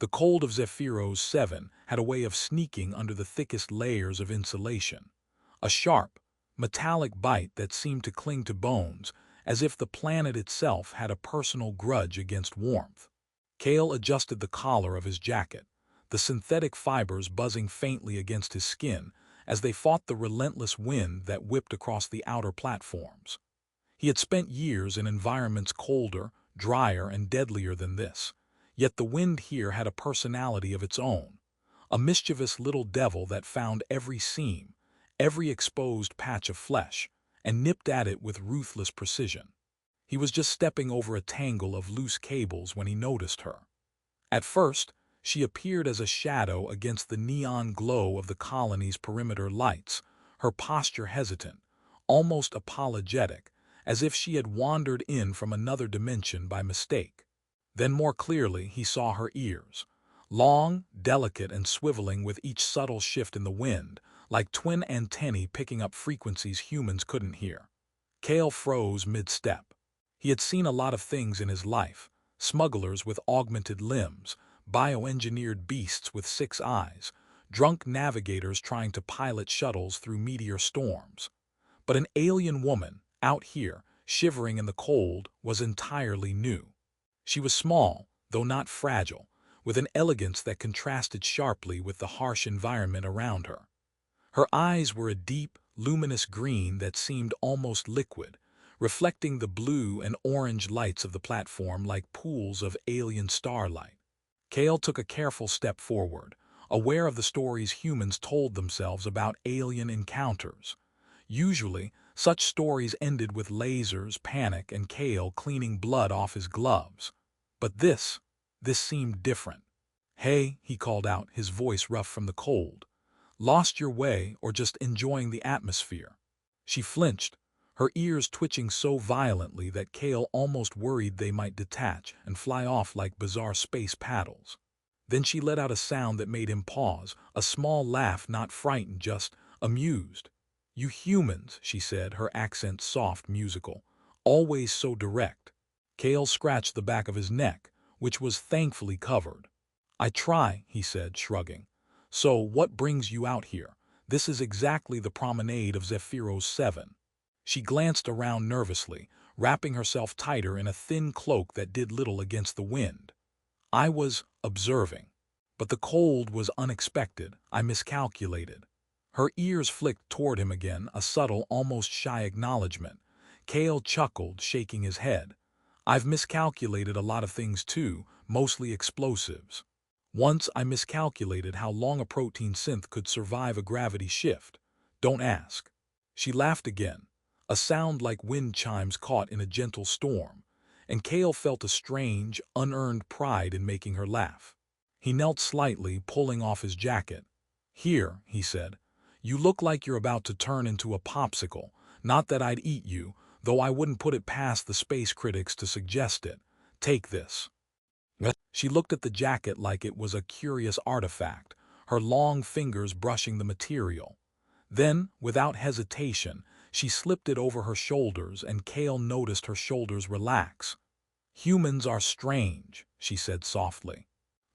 The cold of Zephyros 7 had a way of sneaking under the thickest layers of insulation. A sharp, metallic bite that seemed to cling to bones, as if the planet itself had a personal grudge against warmth. Kale adjusted the collar of his jacket, the synthetic fibers buzzing faintly against his skin as they fought the relentless wind that whipped across the outer platforms. He had spent years in environments colder, drier, and deadlier than this, yet the wind here had a personality of its own, a mischievous little devil that found every seam, every exposed patch of flesh, and nipped at it with ruthless precision. He was just stepping over a tangle of loose cables when he noticed her. At first, she appeared as a shadow against the neon glow of the colony's perimeter lights, her posture hesitant, almost apologetic, as if she had wandered in from another dimension by mistake. Then more clearly he saw her ears, long, delicate, and swiveling with each subtle shift in the wind, like twin antennae picking up frequencies humans couldn't hear. Kale froze mid-step. He had seen a lot of things in his life: smugglers with augmented limbs, bioengineered beasts with 6 eyes, drunk navigators trying to pilot shuttles through meteor storms. But an alien woman, out here, shivering in the cold, was entirely new. She was small, though not fragile, with an elegance that contrasted sharply with the harsh environment around her. Her eyes were a deep, luminous green that seemed almost liquid, reflecting the blue and orange lights of the platform like pools of alien starlight. Kale took a careful step forward, aware of the stories humans told themselves about alien encounters. Usually, such stories ended with lasers, panic, and Kale cleaning blood off his gloves. But this seemed different. "Hey," he called out, his voice rough from the cold. "Lost your way or just enjoying the atmosphere?" She flinched, her ears twitching so violently that Kale almost worried they might detach and fly off like bizarre space paddles. Then she let out a sound that made him pause, a small laugh, not frightened, just amused. "You humans," she said, her accent soft, musical, "always so direct." Kale scratched the back of his neck, which was thankfully covered. "I try," he said, shrugging. "So, what brings you out here? This is exactly the promenade of Zephyros 7. She glanced around nervously, wrapping herself tighter in a thin cloak that did little against the wind. "I was observing. But the cold was unexpected. I miscalculated." Her ears flicked toward him again, a subtle, almost shy acknowledgement. Kale chuckled, shaking his head. "I've miscalculated a lot of things too, mostly explosives. Once I miscalculated how long a protein synth could survive a gravity shift. Don't ask." She laughed again, a sound like wind chimes caught in a gentle storm, and Kale felt a strange, unearned pride in making her laugh. He knelt slightly, pulling off his jacket. "Here," he said. "You look like you're about to turn into a popsicle. Not that I'd eat you, though I wouldn't put it past the space critics to suggest it. Take this." She looked at the jacket like it was a curious artifact, her long fingers brushing the material. Then, without hesitation, she slipped it over her shoulders, and Kale noticed her shoulders relax. "Humans are strange," she said softly.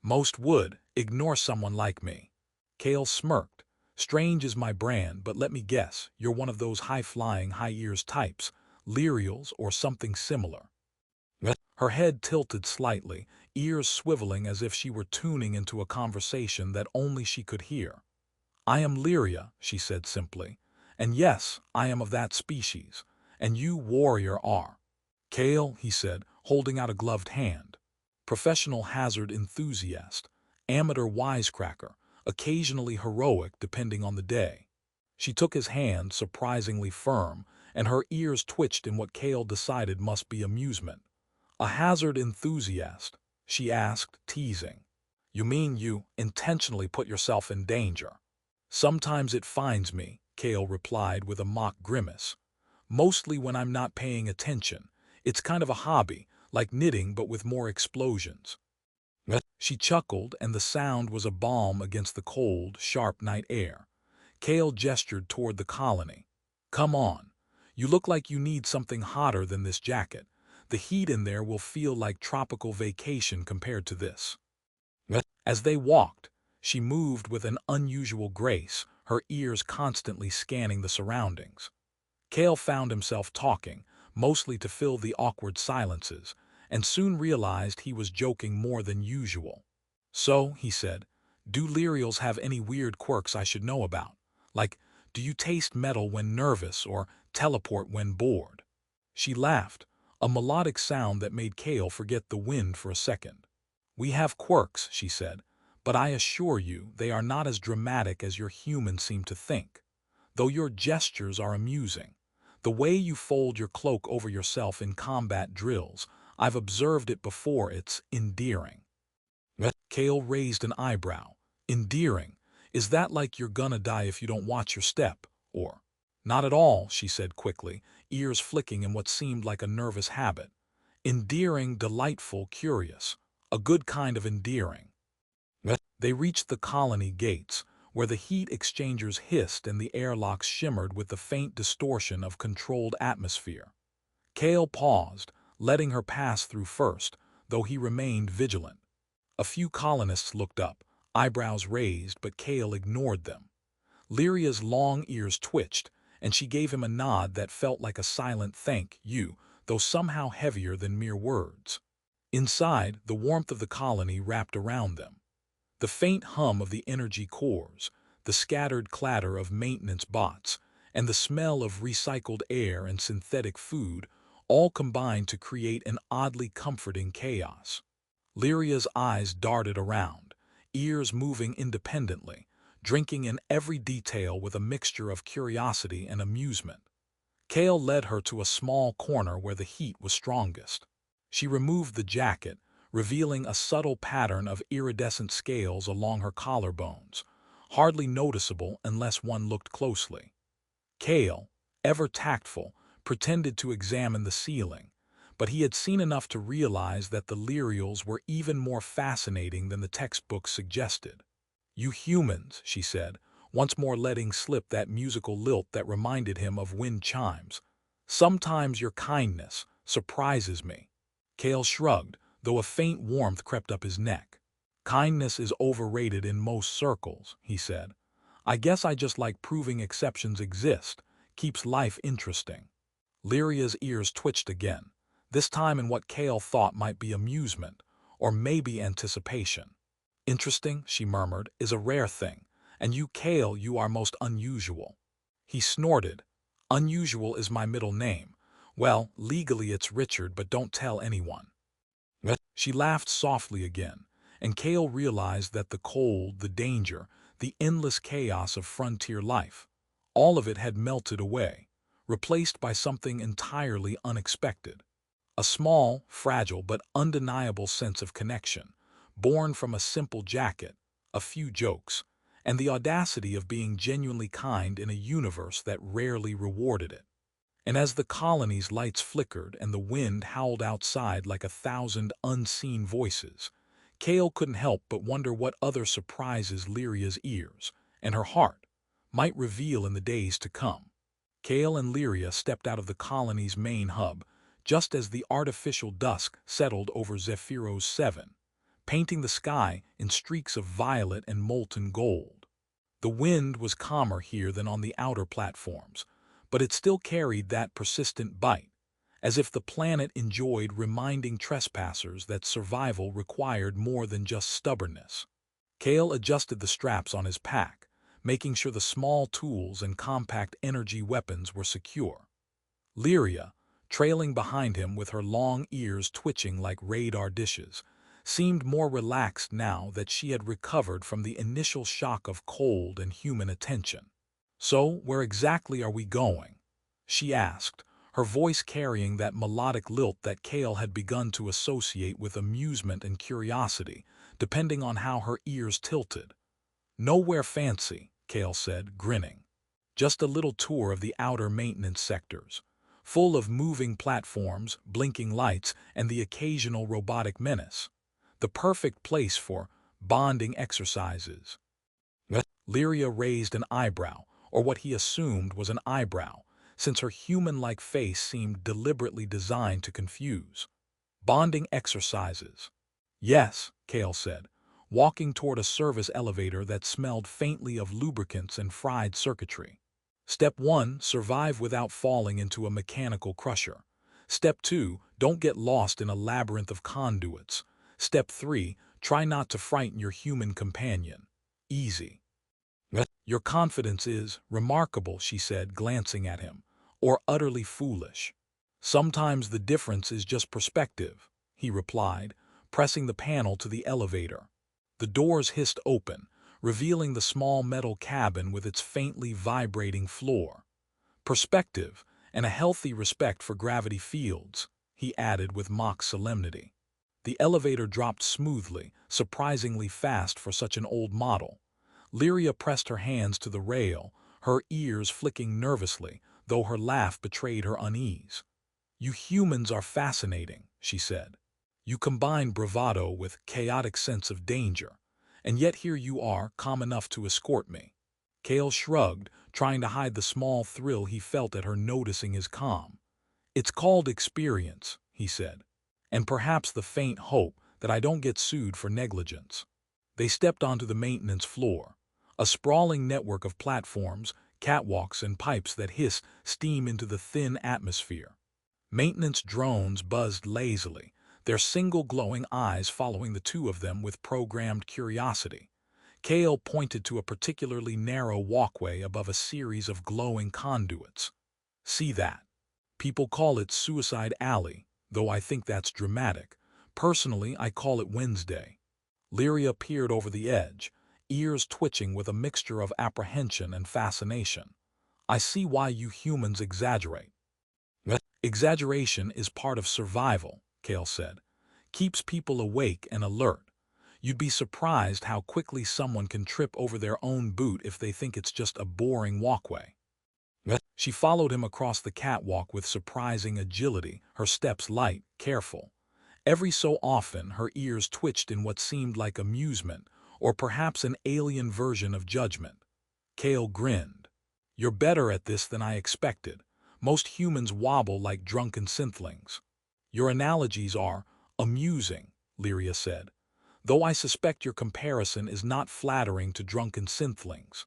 "Most would ignore someone like me." Kale smirked. "Strange is my brand, but let me guess, you're one of those high-flying, high-ears types, Lyrials or something similar." Her head tilted slightly, ears swiveling as if she were tuning into a conversation that only she could hear. "I am Lyria," she said simply. "And yes, I am of that species. And you, warrior, are." "Kale," he said, holding out a gloved hand. "Professional hazard enthusiast, amateur wisecracker, occasionally heroic depending on the day." She took his hand, surprisingly firm, and her ears twitched in what Kale decided must be amusement. "A hazard enthusiast?" she asked, teasing. "You mean you intentionally put yourself in danger?" "Sometimes it finds me," Kale replied with a mock grimace. "Mostly when I'm not paying attention. It's kind of a hobby, like knitting but with more explosions." She chuckled, and the sound was a balm against the cold, sharp night air. Kale gestured toward the colony. "Come on. You look like you need something hotter than this jacket. The heat in there will feel like tropical vacation compared to this." As they walked, she moved with an unusual grace, her ears constantly scanning the surroundings. Cale found himself talking, mostly to fill the awkward silences, and soon realized he was joking more than usual. "So," he said, "do Lyrials have any weird quirks I should know about? Like, do you taste metal when nervous or teleport when bored?" She laughed, a melodic sound that made Cale forget the wind for a second. "We have quirks," she said, "but I assure you they are not as dramatic as your humans seem to think. Though your gestures are amusing. The way you fold your cloak over yourself in combat drills, I've observed it before, it's endearing." Cale raised an eyebrow. "Endearing? Is that like you're gonna die if you don't watch your step, or—" "Not at all," she said quickly, ears flicking in what seemed like a nervous habit. "Endearing, delightful, curious. A good kind of endearing." They reached the colony gates, where the heat exchangers hissed and the airlocks shimmered with the faint distortion of controlled atmosphere. Cale paused, letting her pass through first, though he remained vigilant. A few colonists looked up, eyebrows raised, but Cale ignored them. Lyria's long ears twitched, and she gave him a nod that felt like a silent thank you, though somehow heavier than mere words. Inside, the warmth of the colony wrapped around them. The faint hum of the energy cores, the scattered clatter of maintenance bots, and the smell of recycled air and synthetic food all combined to create an oddly comforting chaos. Lyria's eyes darted around, ears moving independently, drinking in every detail with a mixture of curiosity and amusement. Cale led her to a small corner where the heat was strongest. She removed the jacket, revealing a subtle pattern of iridescent scales along her collarbones, hardly noticeable unless one looked closely. Cale, ever tactful, pretended to examine the ceiling, but he had seen enough to realize that the Lyrials were even more fascinating than the textbooks suggested. "You humans," she said, once more letting slip that musical lilt that reminded him of wind chimes. "Sometimes your kindness surprises me." Cale shrugged, though a faint warmth crept up his neck. "Kindness is overrated in most circles," he said. "I guess I just like proving exceptions exist, keeps life interesting." Lyria's ears twitched again, this time in what Cale thought might be amusement, or maybe anticipation. "Interesting," she murmured, "is a rare thing, and you, Cale, you are most unusual." He snorted. "Unusual is my middle name. Well, legally it's Richard, but don't tell anyone." She laughed softly again, and Cale realized that the cold, the danger, the endless chaos of frontier life, all of it had melted away, replaced by something entirely unexpected. A small, fragile, but undeniable sense of connection, born from a simple jacket, a few jokes, and the audacity of being genuinely kind in a universe that rarely rewarded it. And as the colony's lights flickered and the wind howled outside like 1,000 unseen voices, Cale couldn't help but wonder what other surprises Lyria's ears, and her heart, might reveal in the days to come. Cale and Lyria stepped out of the colony's main hub, just as the artificial dusk settled over Zephyros 7, painting the sky in streaks of violet and molten gold. The wind was calmer here than on the outer platforms, but it still carried that persistent bite, as if the planet enjoyed reminding trespassers that survival required more than just stubbornness. Cale adjusted the straps on his pack, making sure the small tools and compact energy weapons were secure. Lyria, trailing behind him with her long ears twitching like radar dishes, seemed more relaxed now that she had recovered from the initial shock of cold and human attention. "So, where exactly are we going?" she asked, her voice carrying that melodic lilt that Cale had begun to associate with amusement and curiosity, depending on how her ears tilted. "Nowhere fancy," Cale said, grinning. "Just a little tour of the outer maintenance sectors, full of moving platforms, blinking lights, and the occasional robotic menace. The perfect place for bonding exercises." Lyria raised an eyebrow, or what he assumed was an eyebrow, since her human-like face seemed deliberately designed to confuse. "Bonding exercises." "Yes," Cale said, walking toward a service elevator that smelled faintly of lubricants and fried circuitry. Step 1, survive without falling into a mechanical crusher. Step 2, don't get lost in a labyrinth of conduits. Step 3, try not to frighten your human companion. Easy. Your confidence is remarkable, she said, glancing at him, or utterly foolish. Sometimes the difference is just perspective, he replied, pressing the panel to the elevator. The doors hissed open, revealing the small metal cabin with its faintly vibrating floor. Perspective, and a healthy respect for gravity fields, he added with mock solemnity. The elevator dropped smoothly, surprisingly fast for such an old model. Lyria pressed her hands to the rail, her ears flicking nervously, though her laugh betrayed her unease. "You humans are fascinating," she said. "You combine bravado with chaotic sense of danger, and yet here you are, calm enough to escort me." Kale shrugged, trying to hide the small thrill he felt at her noticing his calm. "It's called experience," he said, "and perhaps the faint hope that I don't get sued for negligence." They stepped onto the maintenance floor, a sprawling network of platforms, catwalks, and pipes that hissed steam into the thin atmosphere. Maintenance drones buzzed lazily, their single glowing eyes following the two of them with programmed curiosity. Kale pointed to a particularly narrow walkway above a series of glowing conduits. "See that? People call it Suicide Alley, though I think that's dramatic. Personally, I call it Wednesday." Lyria peered over the edge, ears twitching with a mixture of apprehension and fascination. "I see why you humans exaggerate." "Exaggeration is part of survival," Kale said. "Keeps people awake and alert. You'd be surprised how quickly someone can trip over their own boot if they think it's just a boring walkway." She followed him across the catwalk with surprising agility, her steps light, careful. Every so often her ears twitched in what seemed like amusement, or perhaps an alien version of judgment. Kale grinned. "You're better at this than I expected. Most humans wobble like drunken synthlings." "Your analogies are amusing," Lyria said, "though I suspect your comparison is not flattering to drunken synthlings."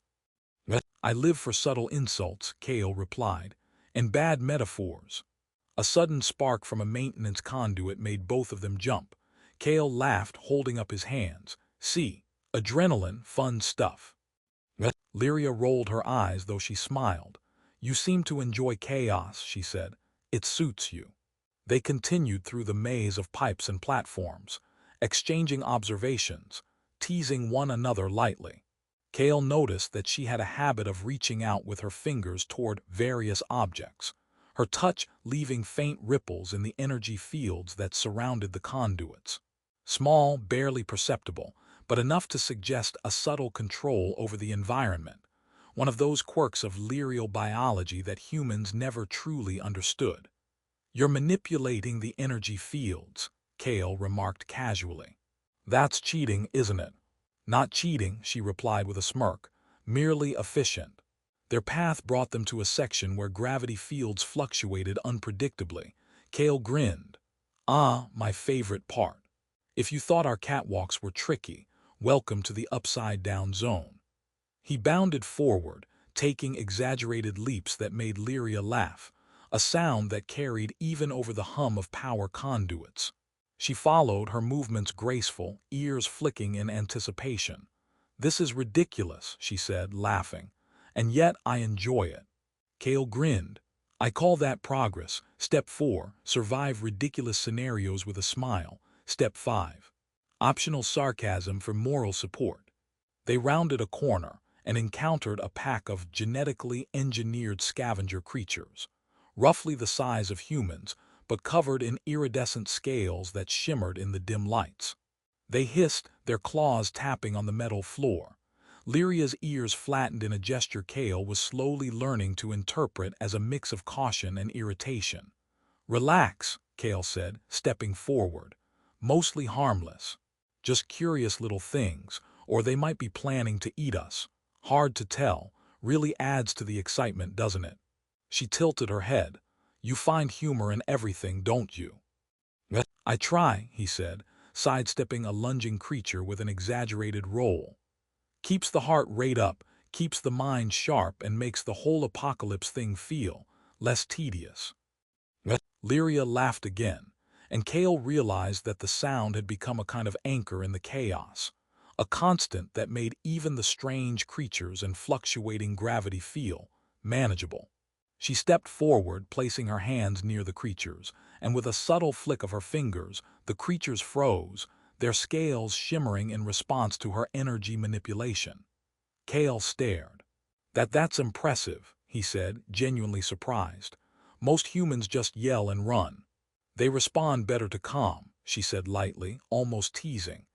"I live for subtle insults," Kale replied, "and bad metaphors." A sudden spark from a maintenance conduit made both of them jump. Kale laughed, holding up his hands. "See, adrenaline, fun stuff." Lyria rolled her eyes, though she smiled. "You seem to enjoy chaos," she said. "It suits you." They continued through the maze of pipes and platforms, exchanging observations, teasing one another lightly. Kale noticed that she had a habit of reaching out with her fingers toward various objects, her touch leaving faint ripples in the energy fields that surrounded the conduits. Small, barely perceptible, but enough to suggest a subtle control over the environment, one of those quirks of lyrial biology that humans never truly understood. "You're manipulating the energy fields," Kale remarked casually. "That's cheating, isn't it?" "Not cheating," she replied with a smirk, "merely efficient." Their path brought them to a section where gravity fields fluctuated unpredictably. Kale grinned. "Ah, my favorite part. If you thought our catwalks were tricky, welcome to the upside-down zone." He bounded forward, taking exaggerated leaps that made Lyria laugh, a sound that carried even over the hum of power conduits. She followed, her movements graceful, ears flicking in anticipation. "This is ridiculous," she said, laughing, "and yet I enjoy it." Kale grinned. "I call that progress. Step 4, survive ridiculous scenarios with a smile. Step 5, optional sarcasm for moral support." They rounded a corner and encountered a pack of genetically engineered scavenger creatures, roughly the size of humans, but covered in iridescent scales that shimmered in the dim lights. They hissed, their claws tapping on the metal floor. Lyria's ears flattened in a gesture Kale was slowly learning to interpret as a mix of caution and irritation. "Relax," Kale said, stepping forward. "Mostly harmless. Just curious little things, or they might be planning to eat us. Hard to tell. Really adds to the excitement, doesn't it?" She tilted her head. "You find humor in everything, don't you?" "I try," he said, sidestepping a lunging creature with an exaggerated roll. Keeps the heart rate up, keeps the mind sharp, and makes the whole apocalypse thing feel less tedious. Lyria laughed again, and Kale realized that the sound had become a kind of anchor in the chaos, a constant that made even the strange creatures and fluctuating gravity feel manageable. She stepped forward, placing her hands near the creatures, and with a subtle flick of her fingers, the creatures froze, their scales shimmering in response to her energy manipulation. Kale stared. That's impressive," he said, genuinely surprised. "Most humans just yell and run." "They respond better to calm," she said lightly, almost teasing,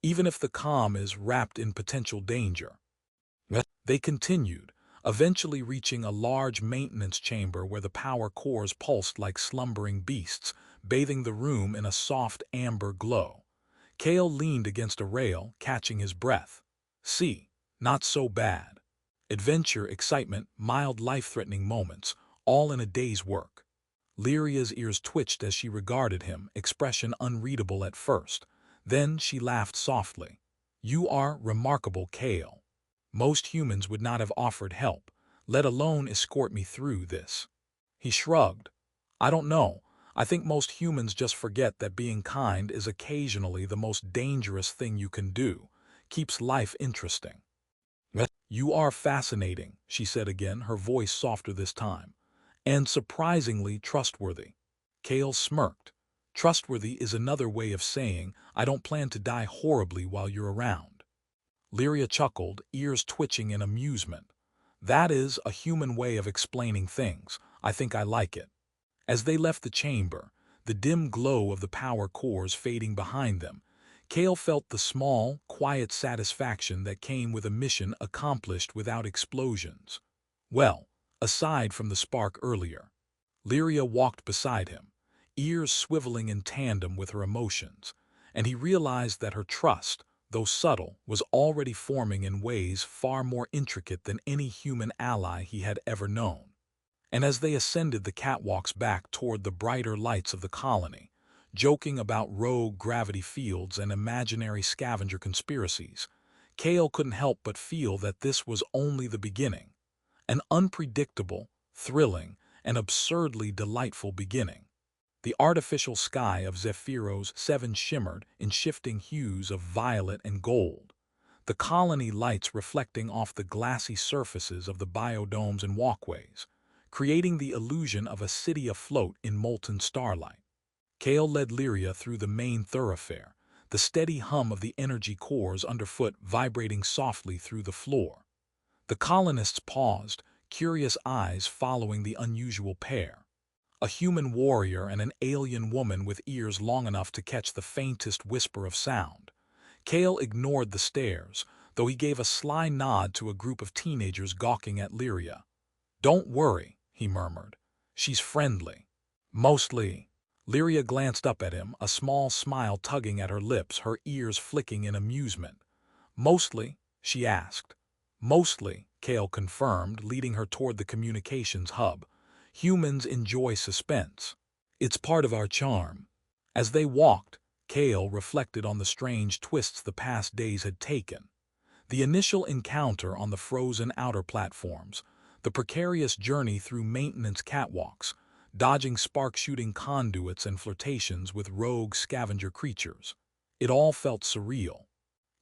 "even if the calm is wrapped in potential danger." They continued, eventually reaching a large maintenance chamber where the power cores pulsed like slumbering beasts, bathing the room in a soft amber glow. Kale leaned against a rail, catching his breath. "See, not so bad. Adventure, excitement, mild life-threatening moments, all in a day's work." Lyria's ears twitched as she regarded him, expression unreadable at first. Then she laughed softly. "You are remarkable, Kale. Most humans would not have offered help, let alone escort me through this." He shrugged. "I don't know. I think most humans just forget that being kind is occasionally the most dangerous thing you can do. Keeps life interesting." "You are fascinating," she said again, her voice softer this time, "and surprisingly trustworthy." Kale smirked. "Trustworthy is another way of saying I don't plan to die horribly while you're around." Lyria chuckled, ears twitching in amusement. "That is a human way of explaining things. I think I like it." As they left the chamber, the dim glow of the power cores fading behind them, Kale felt the small, quiet satisfaction that came with a mission accomplished without explosions. Well, aside from the spark earlier. Lyria walked beside him, ears swiveling in tandem with her emotions, and he realized that her trust, though subtle, was already forming in ways far more intricate than any human ally he had ever known. And as they ascended the catwalks back toward the brighter lights of the colony, joking about rogue gravity fields and imaginary scavenger conspiracies, Kale couldn't help but feel that this was only the beginning. An unpredictable, thrilling, and absurdly delightful beginning. The artificial sky of Zephyros 7 shimmered in shifting hues of violet and gold, the colony lights reflecting off the glassy surfaces of the biodomes and walkways, creating the illusion of a city afloat in molten starlight. Kale led Lyria through the main thoroughfare, the steady hum of the energy cores underfoot vibrating softly through the floor. The colonists paused, curious eyes following the unusual pair. A human warrior and an alien woman with ears long enough to catch the faintest whisper of sound. Kale ignored the stares, though he gave a sly nod to a group of teenagers gawking at Lyria. "Don't worry," he murmured. "She's friendly." "Mostly." Lyria glanced up at him, a small smile tugging at her lips, her ears flicking in amusement. "Mostly?" she asked. "Mostly," Kale confirmed, leading her toward the communications hub. "Humans enjoy suspense. It's part of our charm." As they walked, Kale reflected on the strange twists the past days had taken. The initial encounter on the frozen outer platforms, the precarious journey through maintenance catwalks, dodging spark-shooting conduits and flirtations with rogue scavenger creatures. It all felt surreal.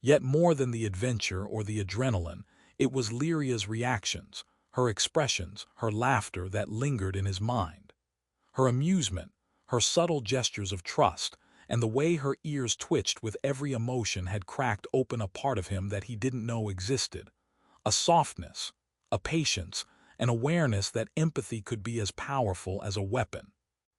Yet more than the adventure or the adrenaline, it was Lyria's reactions, her expressions, her laughter that lingered in his mind. Her amusement, her subtle gestures of trust, and the way her ears twitched with every emotion had cracked open a part of him that he didn't know existed. A softness, a patience, an awareness that empathy could be as powerful as a weapon.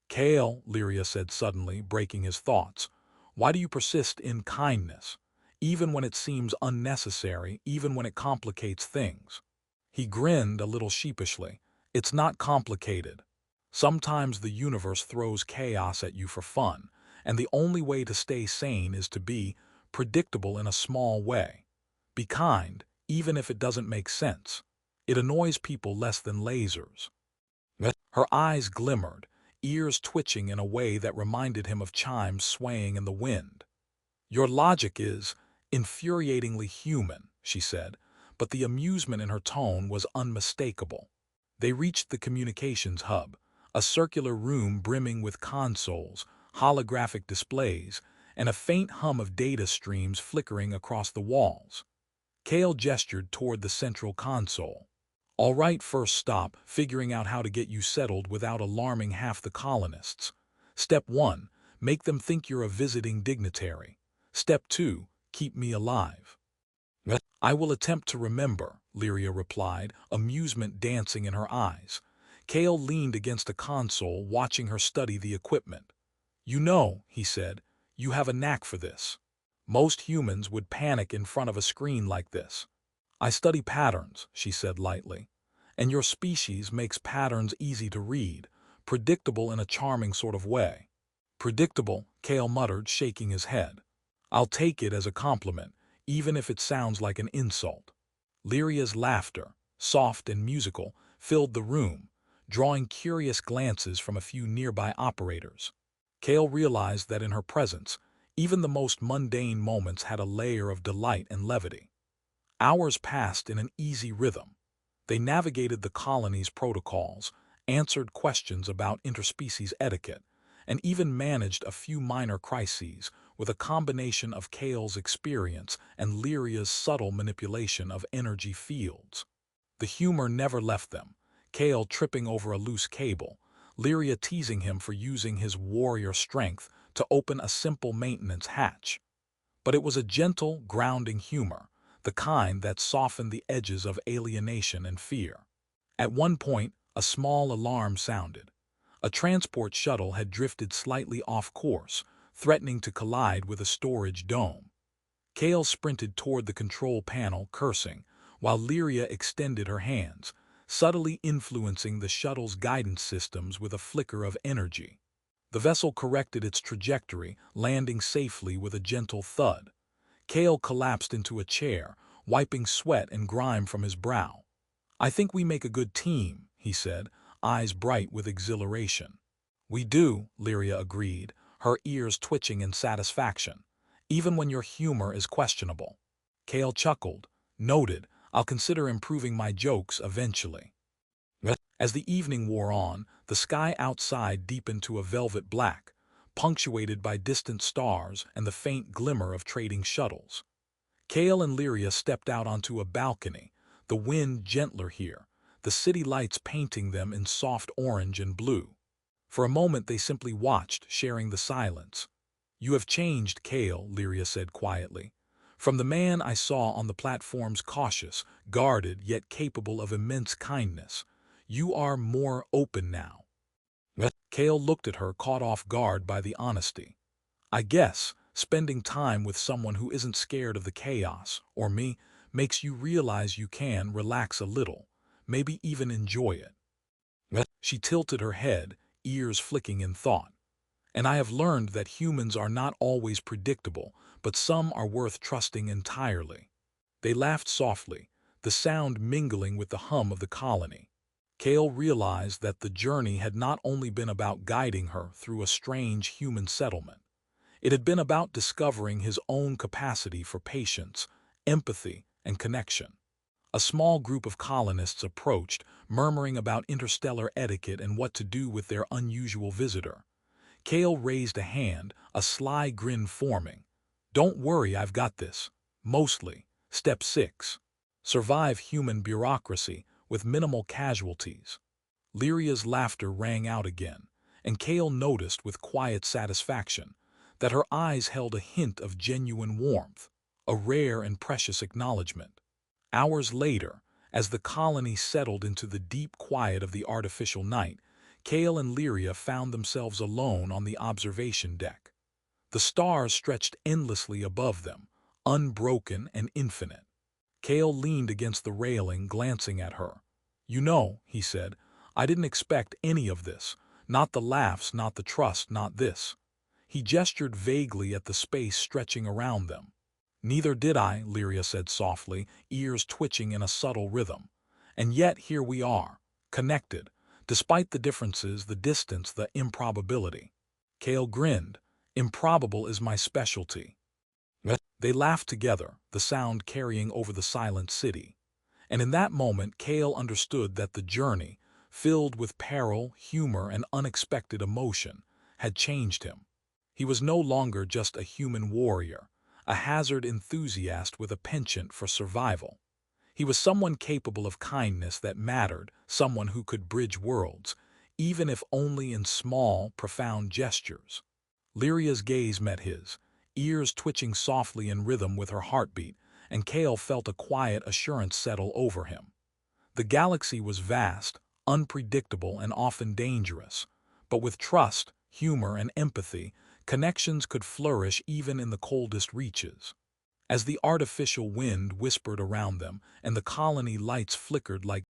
"Kale," Lyria said suddenly, breaking his thoughts, "why do you persist in kindness? Even when it seems unnecessary, even when it complicates things." He grinned a little sheepishly. "It's not complicated. Sometimes the universe throws chaos at you for fun, and the only way to stay sane is to be predictable in a small way. Be kind, even if it doesn't make sense. It annoys people less than lasers." Her eyes glimmered, ears twitching in a way that reminded him of chimes swaying in the wind. Your logic is infuriatingly human, she said, but the amusement in her tone was unmistakable. They reached the communications hub, a circular room brimming with consoles, holographic displays, and a faint hum of data streams flickering across the walls. Kale gestured toward the central console. All right, first stop, figuring out how to get you settled without alarming half the colonists. Step 1, make them think you're a visiting dignitary. Step 2, keep me alive. I will attempt to remember, Lyria replied, amusement dancing in her eyes. Kale leaned against a console, watching her study the equipment. You know, he said, you have a knack for this. Most humans would panic in front of a screen like this. I study patterns, she said lightly. And your species makes patterns easy to read, predictable in a charming sort of way. Predictable, Kale muttered, shaking his head. I'll take it as a compliment, even if it sounds like an insult. Lyria's laughter, soft and musical, filled the room, drawing curious glances from a few nearby operators. Kale realized that in her presence, even the most mundane moments had a layer of delight and levity. Hours passed in an easy rhythm. They navigated the colony's protocols, answered questions about interspecies etiquette, and even managed a few minor crises with a combination of Kale's experience and Lyria's subtle manipulation of energy fields. The humor never left them, Kale tripping over a loose cable, Lyria teasing him for using his warrior strength to open a simple maintenance hatch. But it was a gentle, grounding humor, the kind that softened the edges of alienation and fear. At one point, a small alarm sounded. A transport shuttle had drifted slightly off course, threatening to collide with a storage dome. Kale sprinted toward the control panel, cursing, while Lyria extended her hands, subtly influencing the shuttle's guidance systems with a flicker of energy. The vessel corrected its trajectory, landing safely with a gentle thud. Kale collapsed into a chair, wiping sweat and grime from his brow. I think we make a good team, he said, eyes bright with exhilaration. We do, Lyria agreed, her ears twitching in satisfaction, even when your humor is questionable. Kale chuckled. Noted, I'll consider improving my jokes eventually. As the evening wore on, the sky outside deepened to a velvet black, punctuated by distant stars and the faint glimmer of trading shuttles. Kale and Lyria stepped out onto a balcony, the wind gentler here, the city lights painting them in soft orange and blue. For a moment they simply watched, sharing the silence. You have changed, Kale, Lyria said quietly. From the man I saw on the platform's cautious, guarded, yet capable of immense kindness. You are more open now. Kale looked at her, caught off guard by the honesty. I guess spending time with someone who isn't scared of the chaos, or me, makes you realize you can relax a little, maybe even enjoy it. She tilted her head, ears flicking in thought. And I have learned that humans are not always predictable, but some are worth trusting entirely. They laughed softly, the sound mingling with the hum of the colony. Kale realized that the journey had not only been about guiding her through a strange human settlement. It had been about discovering his own capacity for patience, empathy, and connection. A small group of colonists approached, murmuring about interstellar etiquette and what to do with their unusual visitor. Kale raised a hand, a sly grin forming. Don't worry, I've got this. Mostly. Step 6. Survive human bureaucracy with minimal casualties. Lyria's laughter rang out again, and Kale noticed with quiet satisfaction that her eyes held a hint of genuine warmth, a rare and precious acknowledgement. Hours later, as the colony settled into the deep quiet of the artificial night, Kale and Lyria found themselves alone on the observation deck. The stars stretched endlessly above them, unbroken and infinite. Kale leaned against the railing, glancing at her. You know, he said, I didn't expect any of this. Not the laughs, not the trust, not this. He gestured vaguely at the space stretching around them. Neither did I, Lyria said softly, ears twitching in a subtle rhythm. And yet here we are, connected, despite the differences, the distance, the improbability. Kale grinned. Improbable is my specialty. They laughed together, the sound carrying over the silent city. And in that moment, Cale understood that the journey, filled with peril, humor, and unexpected emotion, had changed him. He was no longer just a human warrior, a hazard enthusiast with a penchant for survival. He was someone capable of kindness that mattered, someone who could bridge worlds, even if only in small, profound gestures. Lyria's gaze met his, ears twitching softly in rhythm with her heartbeat, and Cale felt a quiet assurance settle over him. The galaxy was vast, unpredictable, and often dangerous, but with trust, humor, and empathy, connections could flourish even in the coldest reaches. As the artificial wind whispered around them and the colony lights flickered like